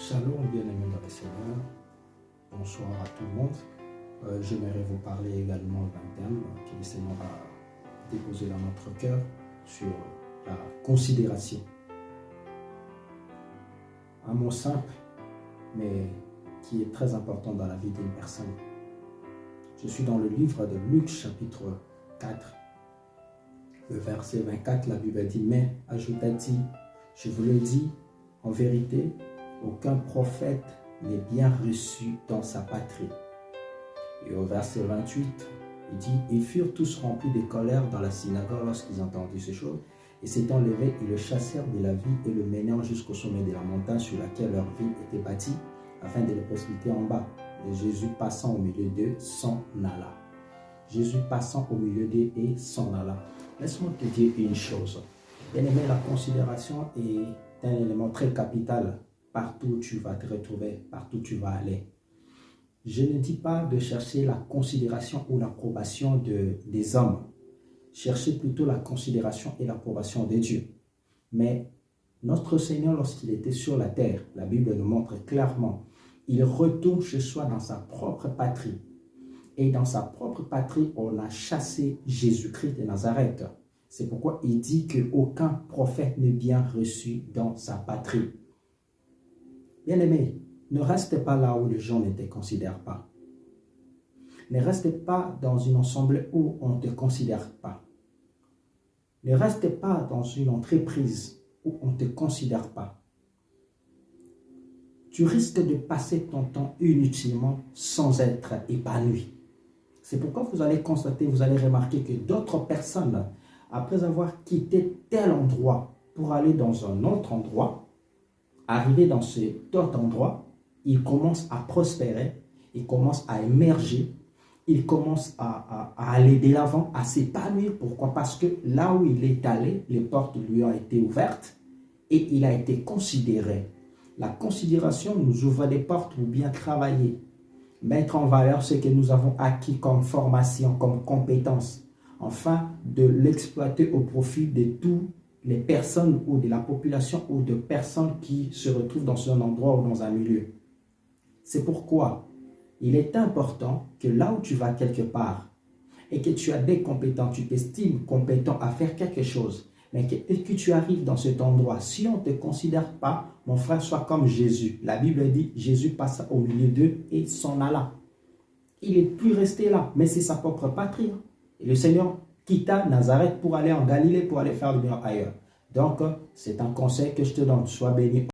Shalom, bien-aimés dans le Seigneur. Bonsoir à tout le monde. J'aimerais vous parler également d'un thème que le Seigneur a déposé dans notre cœur sur la considération. Un mot simple, mais qui est très important dans la vie d'une personne. Je suis dans le livre de Luc, chapitre 4, le verset 24. La Bible dit: mais, ajouta-t-il, je vous le dis, en vérité, aucun prophète n'est bien reçu dans sa patrie. Et au verset 28, il dit: ils furent tous remplis de colère dans la synagogue lorsqu'ils entendirent ces choses, et s'étant levés, ils le chassèrent de la ville et le menèrent jusqu'au sommet de la montagne sur laquelle leur ville était bâtie, afin de le précipiter en bas. Et Jésus passant au milieu d'eux s'en alla. Jésus passant au milieu d'eux et s'en alla. Laisse-moi te dire une chose. Bien aimé, la considération est un élément très capital. Partout où tu vas te retrouver, partout où tu vas aller. Je ne dis pas de chercher la considération ou l'approbation des hommes. Cherchez plutôt la considération et l'approbation de Dieu. Mais notre Seigneur, lorsqu'il était sur la terre, la Bible nous montre clairement, il retourne chez soi dans sa propre patrie. Et dans sa propre patrie, on a chassé Jésus-Christ de Nazareth. C'est pourquoi il dit qu'aucun prophète n'est bien reçu dans sa patrie. Bien-aimé, ne reste pas là où les gens ne te considèrent pas. Ne reste pas dans une assemblée où on ne te considère pas. Ne reste pas dans une entreprise où on ne te considère pas. Tu risques de passer ton temps inutilement sans être épanoui. C'est pourquoi vous allez constater, vous allez remarquer que d'autres personnes, après avoir quitté tel endroit pour aller dans un autre endroit, arrivé dans cet autre endroit, il commence à prospérer, il commence à émerger, il commence à aller de l'avant, à s'épanouir. Pourquoi? Parce que là où il est allé, les portes lui ont été ouvertes et il a été considéré. La considération nous ouvre des portes pour bien travailler, mettre en valeur ce que nous avons acquis comme formation, comme compétence, afin de l'exploiter au profit de tous les personnes ou de la population ou de personnes qui se retrouvent dans un endroit ou dans un milieu. C'est pourquoi il est important que là où tu vas quelque part et que tu as des compétences, tu t'estimes compétent à faire quelque chose, mais que tu arrives dans cet endroit, si on ne te considère pas, mon frère, sois comme Jésus. La Bible dit, Jésus passa au milieu d'eux et s'en alla. Il n'est plus resté là, mais c'est sa propre patrie. Et le Seigneur quitta Nazareth pour aller en Galilée, pour aller faire le bien ailleurs. Donc, c'est un conseil que je te donne. Sois béni.